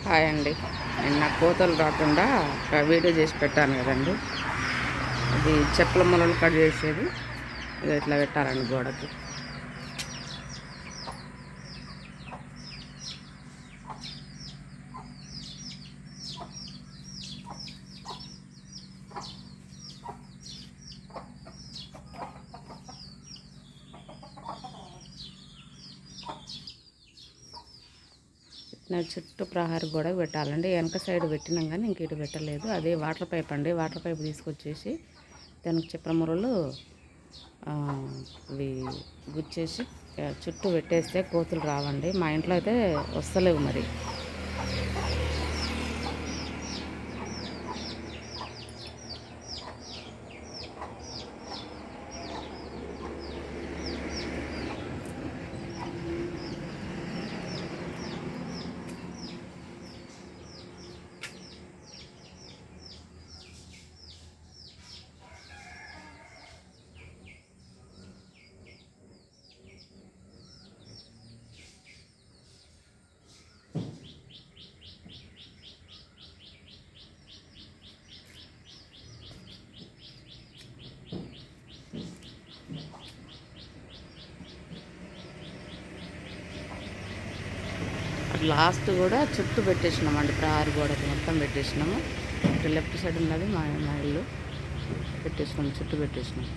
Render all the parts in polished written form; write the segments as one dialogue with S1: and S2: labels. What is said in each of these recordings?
S1: Hi అండి. నేను నా కోతలు రాకుండా ఒక వీడియో చేసి పెట్టాను కదండి. అది చెప్పుల మొలలు కట్ చేసేది. ఇది ఇట్లా పెట్టాలండి గోడకి. నా చుట్టూ ప్రహారీ గోడ పెట్టాలండి. వెనక సైడ్ పెట్టినాం కానీ ఇంక ఇటు పెట్టలేదు. అదే వాటర్ పైప్ అండి. వాటర్ పైప్ తీసుకొచ్చేసి దానికి చెప్పుల మొరలు ఇవి గుచ్చేసి చుట్టూ పెట్టేస్తే కోతులు రావండి. మా ఇంట్లో అయితే వస్తలేవు మరి. లాస్ట్ కూడా చుట్టూ పెట్టేసినామండి. ప్రహారీ గోడకి మొత్తం పెట్టేసినాము. ఇటు లెఫ్ట్ సైడ్ ఉన్నది మా ఇల్లు. పెట్టేసినాము, చుట్టూ పెట్టేసినాము.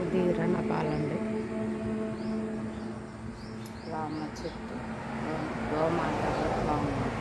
S1: ఇది రణపాలండి. రామ చెట్టు, గోమాత కూడా బాగుంది.